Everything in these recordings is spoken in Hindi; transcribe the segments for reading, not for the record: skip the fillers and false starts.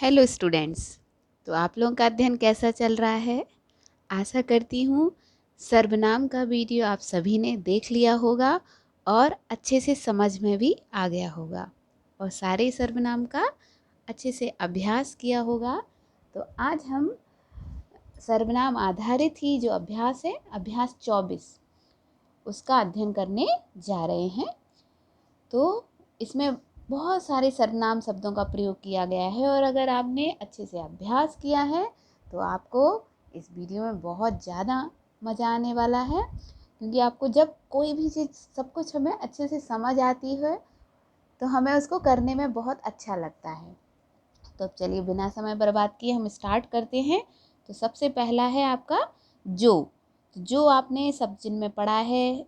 Hello students. तो आप लोगों का अध्ययन कैसा चल रहा है? आशा करती हूँ सर्वनाम का वीडियो आप सभी ने देख लिया होगा और अच्छे से समझ में भी आ गया होगा और सारे सर्वनाम का अच्छे से अभ्यास किया होगा। तो आज हम सर्वनाम आधारित ही जो अभ्यास है, अभ्यास 24, उसका अध्ययन करने जा रहे हैं। तो इसमें बहुत सारे सर्वनाम शब्दों का प्रयोग किया गया है और अगर आपने अच्छे से अभ्यास किया है तो आपको इस वीडियो में बहुत ज़्यादा मज़ा आने वाला है, क्योंकि आपको जब कोई भी चीज़ सब कुछ हमें अच्छे से समझ आती है तो हमें उसको करने में बहुत अच्छा लगता है। तो अब चलिए बिना समय बर्बाद किए हम स्टार्ट करते हैं। तो सबसे पहला है आपका जो। जो आपने सब चिन्ह में पढ़ा है,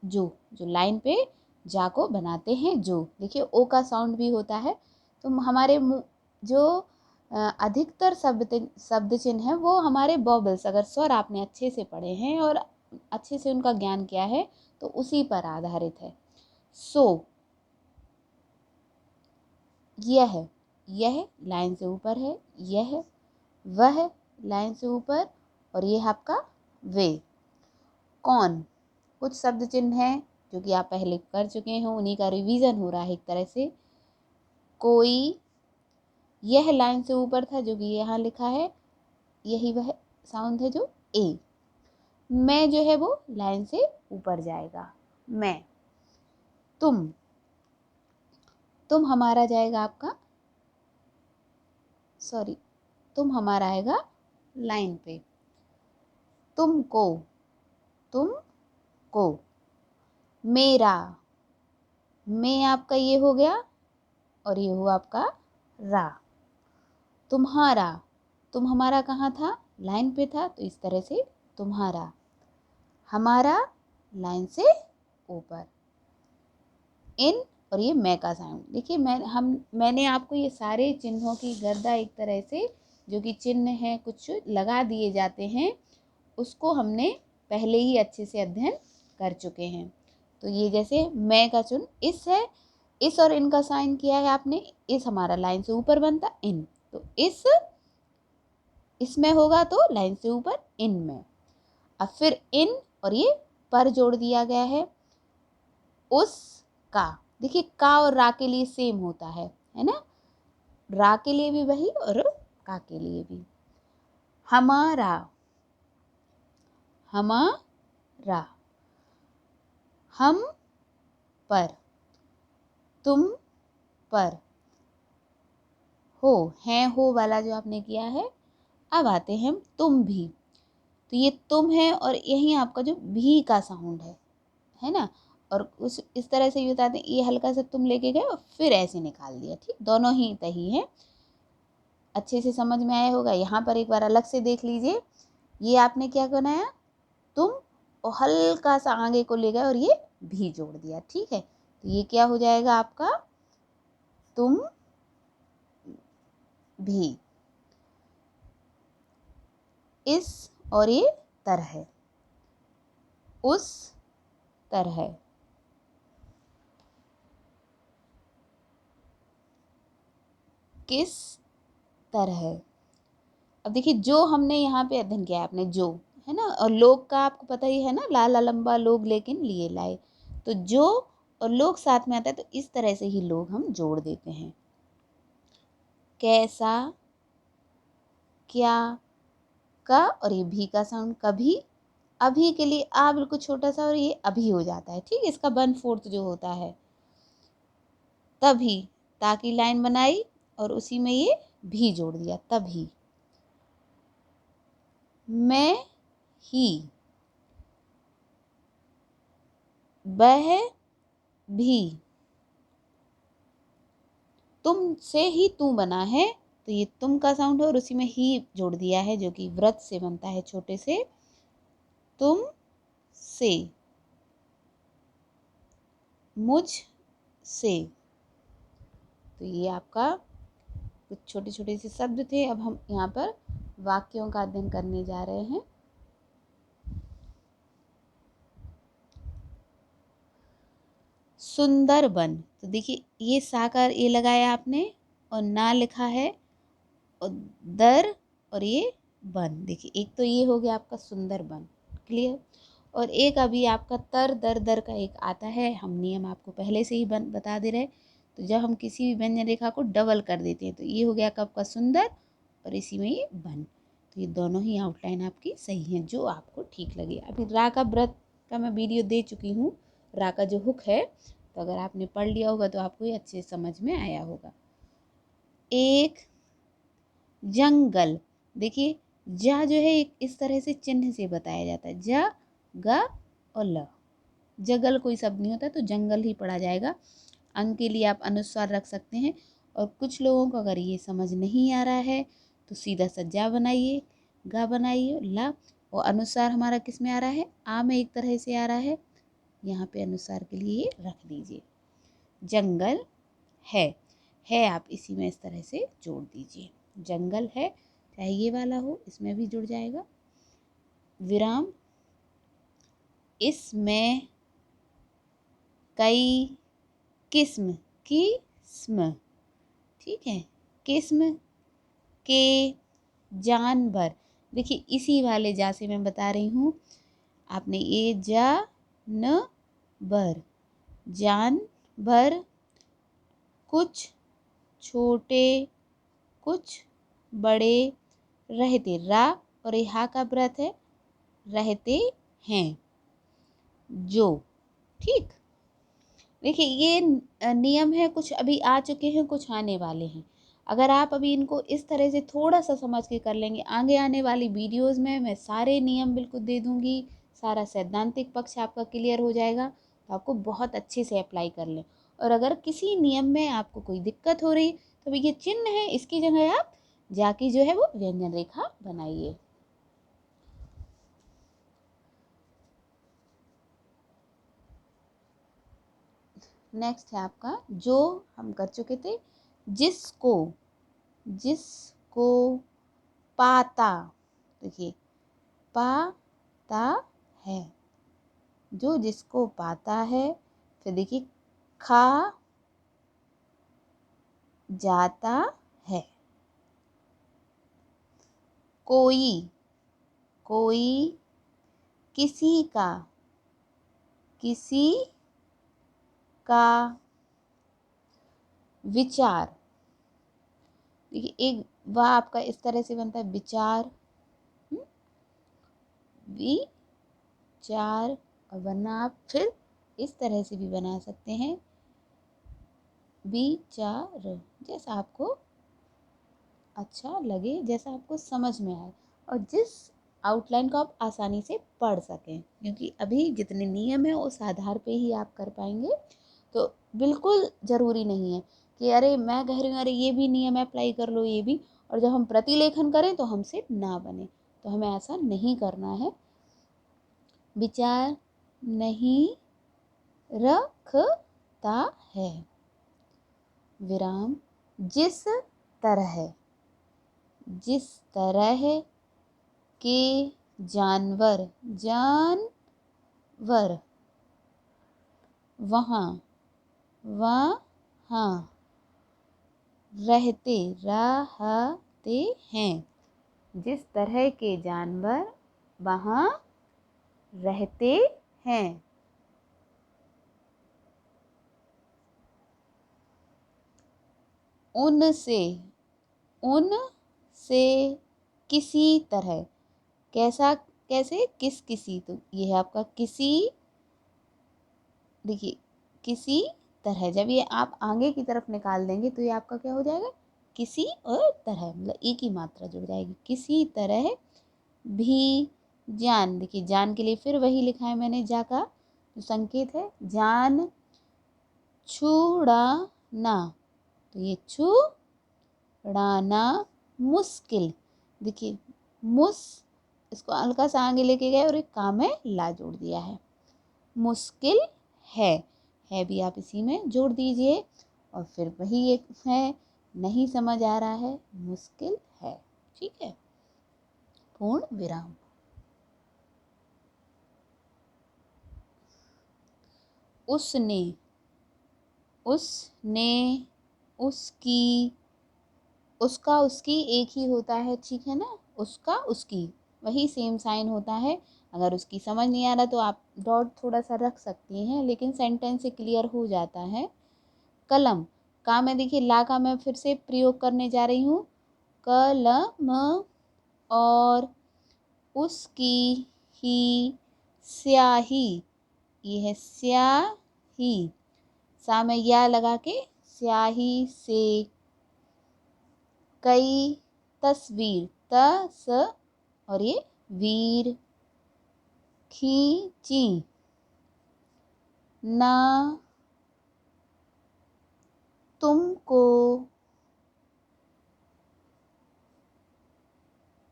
जो जो लाइन पे जा को बनाते हैं जो। देखिए ओ का साउंड भी होता है। तो हमारे मुँह जो अधिकतर शब्द चिन्ह है वो हमारे बॉबल्स, अगर स्वर आपने अच्छे से पढ़े हैं और अच्छे से उनका ज्ञान किया है तो उसी पर आधारित है। सो, यह लाइन से ऊपर है, यह वह लाइन से ऊपर, और ये है आपका वे। कौन, कुछ शब्द चिन्ह हैं जो कि आप पहले कर चुके हैं, उन्हीं का रिवीजन हो रहा है एक तरह से। कोई, यह लाइन से ऊपर था जो कि यहाँ लिखा है, यही वह साउंड है जो ए। मैं जो है वो लाइन से ऊपर जाएगा, मैं। तुम हमारा जाएगा आपका, सॉरी, तुम हमारा आएगा लाइन पे। तुमको, तुमको। मेरा, मैं आपका ये हो गया और ये हुआ आपका रा। तुम्हारा, तुम हमारा कहाँ था? लाइन पे था, तो इस तरह से तुम्हारा। हमारा लाइन से ऊपर। इन, और ये मैं का साउंड। देखिए मैंने आपको ये सारे चिन्हों की गर्दा एक तरह से, जो कि चिन्ह हैं कुछ लगा दिए जाते हैं, उसको हमने पहले ही अच्छे से अध्ययन कर चुके हैं। तो ये जैसे मैं का चुन इस है, इस और इन का साइन किया है आपने। इस हमारा लाइन से ऊपर बनता, इन, तो इस इसमें होगा तो लाइन से ऊपर इन में। अब फिर इन और ये पर जोड़ दिया गया है। उस का, देखिए का और रा के लिए सेम होता है ना? रा के लिए भी वही और का के लिए भी। हमारा, हमारा। हम पर, तुम पर। हो, हैं हो वाला जो आपने किया है। अब आते हैं हम तुम भी। तो ये तुम है और यही आपका जो भी का साउंड है ना? और उस इस तरह से ये बताते हैं, ये हल्का सा तुम लेके गए और फिर ऐसे निकाल दिया। ठीक, दोनों ही तही है। अच्छे से समझ में आया होगा। यहाँ पर एक बार अलग से देख लीजिए। ये आपने क्या बनाया? तुम, और हल्का सा आगे को ले गए और ये भी जोड़ दिया। ठीक है, तो ये क्या हो जाएगा आपका? तुम भी। इस और ये तरह, उस तरह। किस तरह। अब देखिए जो हमने यहाँ पे अध्ययन किया है आपने, जो है ना, और लोग का आपको पता ही है ना, लाला लंबा लोग लेकिन लिए लाए। तो जो और लोग साथ में आता है, तो इस तरह से ही लोग हम जोड़ देते हैं। कैसा, क्या, का और ये भी का साउंड। कभी, अभी के लिए आ बिल्कुल छोटा सा और ये अभी हो जाता है। ठीक है, इसका 1/4 जो होता है। तभी, ताकि लाइन बनाई और उसी में ये भी जोड़ दिया, तभी। मैं ही, वह भी। तुम से ही तू बना है, तो ये तुम का साउंड है और उसी में ही जोड़ दिया है, जो कि व्रत से बनता है, छोटे से। तुम से, मुझ से। तो ये आपका कुछ छोटे छोटे से शब्द थे। अब हम यहाँ पर वाक्यों का अध्ययन करने जा रहे हैं। सुंदर बन, तो देखिए ये साकार ये लगाया आपने और ना लिखा है और दर और ये बन। देखिए एक तो ये हो गया आपका सुंदर बन, क्लियर। और एक अभी आपका तर दर दर का एक आता है, हम नियम आपको पहले से ही बता दे रहे। तो जब हम किसी भी व्यंजन रेखा को डबल कर देते हैं तो ये हो गया कब का सुंदर, और इसी में ये बन। तो ये दोनों ही आउटलाइन आपकी सही हैं, जो आपको ठीक लगे। अभी रा का व्रत का मैं वीडियो दे चुकी हूँ, रा का जो हुक है, तो अगर आपने पढ़ लिया होगा तो आपको ये अच्छे से समझ में आया होगा। एक जंगल, देखिए जा जो है एक इस तरह से चिन्ह से बताया जाता है, जा ग और ल। जगल कोई शब्द नहीं होता तो जंगल ही पढ़ा जाएगा। अंक के लिए आप अनुस्वार रख सकते हैं। और कुछ लोगों को अगर ये समझ नहीं आ रहा है तो सीधा सा जा बनाइए, गा बनाइए, ला। और अनुस्वार हमारा किस में आ रहा है, आ में एक तरह से आ रहा है, यहाँ पे अनुस्वार के लिए रख दीजिए। जंगल है आप इसी में इस तरह से जोड़ दीजिए। जंगल है, चाहे ये वाला हो इसमें भी जुड़ जाएगा। विराम, इसमें कई किस्म की स्म, ठीक है, किस्म के जानवर। देखिए इसी वाले जा से मैं बता रही हूँ, आपने ये जा न बर, जानवर, कुछ छोटे कुछ बड़े रहते, रा और यहाँ का व्रत है, रहते हैं जो, ठीक। देखिए ये नियम है, कुछ अभी आ चुके हैं, कुछ आने वाले हैं। अगर आप अभी इनको इस तरह से थोड़ा सा समझ के कर लेंगे, आगे आने वाली वीडियोस में मैं सारे नियम बिल्कुल दे दूंगी, सारा सैद्धांतिक पक्ष आपका क्लियर हो जाएगा, तो आपको बहुत अच्छे से अप्लाई कर लें। और अगर किसी नियम में आपको कोई दिक्कत हो रही तो ये चिन्ह है, इसकी जगह आप जाके जो है वो व्यंजन रेखा बनाइए। नेक्स्ट है आपका, जो हम कर चुके थे, जिसको, जिसको पाता, देखिए पाता है, जो जिसको पाता है। फिर देखिए खा जाता है, कोई, कोई किसी का, किसी का विचार। देखिए एक वाह आपका इस तरह से बनता है, विचार, विचार। और वरना आप फिर इस तरह से भी बना सकते हैं, विचार, जैसा आपको अच्छा लगे, जैसा आपको समझ में आए, और जिस आउटलाइन को आप आसानी से पढ़ सकें। क्योंकि अभी जितने नियम हैं उस आधार पे ही आप कर पाएंगे। तो बिल्कुल ज़रूरी नहीं है कि अरे मैं कह रही हूँ अरे ये भी नियम अप्लाई कर लो ये भी, और जब हम प्रतिलेखन करें तो हमसे ना बने। तो हमें ऐसा नहीं करना है। विचार नहीं रखता है, विराम, जिस तरह, जिस तरह के जानवर, जानवर, वहाँ, वहाँ रहते, रहते हैं, जिस तरह के जानवर वहाँ रहते हैं। उनसे, उनसे किसी तरह, कैसा, कैसे, किस किसी, तो ये है आपका किसी। देखिए किसी तरह, जब ये आप आगे की तरफ निकाल देंगे तो ये आपका क्या हो जाएगा, किसी और तरह, मतलब एक ही मात्रा जुड़ जाएगी, किसी तरह भी जान। देखिए जान के लिए फिर वही लिखा है मैंने, जा का जो संकेत है, जान छुड़ाना, तो ये छुड़ाना मुश्किल। देखिए मुस, इसको हल्का सा आगे लेके गए और एक काम में ला जोड़ दिया है, मुश्किल है भी आप इसी में जोड़ दीजिए। और फिर वही एक है, नहीं समझ आ रहा है, मुश्किल है, ठीक है, पूर्ण विराम। उसने, उसने, उसकी, उसका उसकी एक ही होता है, ठीक है ना, उसका उसकी वही सेम साइन होता है। अगर उसकी समझ नहीं आ रहा तो आप डॉट थोड़ा सा रख सकती हैं, लेकिन सेंटेंस से क्लियर हो जाता है। कलम का में देखिए ला का मैं फिर से प्रयोग करने जा रही हूँ, कलम। और उसकी ही स्याही, ये है स्याही, सा में या लगा के स्याही से। कई तस्वीर, तस और ये वीर। खींची, ना तुमको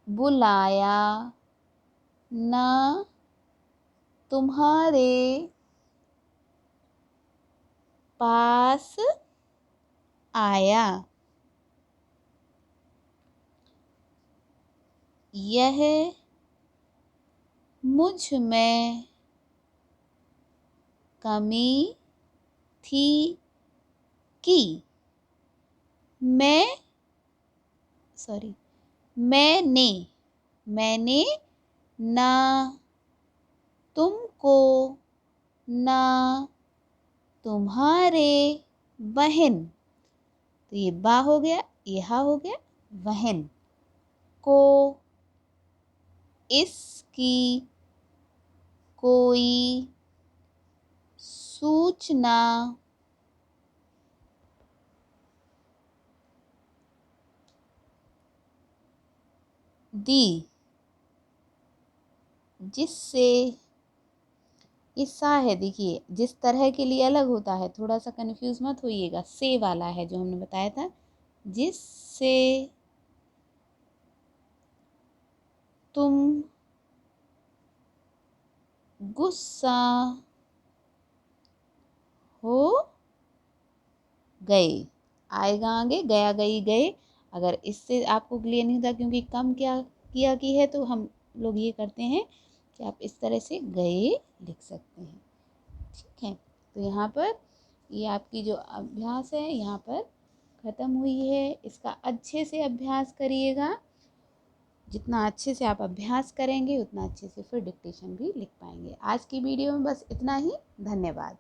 बुलाया, ना तुम्हारे पास आया। यह मुझ में कमी थी कि मैंने ना तुमको, ना तुम्हारे बहन, तो ये बा हो गया, ये हा हो गया, बहन को इसकी कोई सूचना दी, जिससे, ये सा है देखिए, जिस तरह के लिए अलग होता है, थोड़ा सा कंफ्यूज मत होइएगा, से वाला है जो हमने बताया था, जिससे तुम गुस्सा हो गए। आएगा आगे, गया गई गए। अगर इससे आपको क्लियर नहीं था क्योंकि कम क्या किया की है, तो हम लोग ये करते हैं कि आप इस तरह से गए लिख सकते हैं, ठीक है। तो यहाँ पर ये आपकी जो अभ्यास है यहाँ पर ख़त्म हुई है। इसका अच्छे से अभ्यास करिएगा। जितना अच्छे से आप अभ्यास करेंगे उतना अच्छे से फिर डिक्टेशन भी लिख पाएंगे। आज की वीडियो में बस इतना ही। धन्यवाद।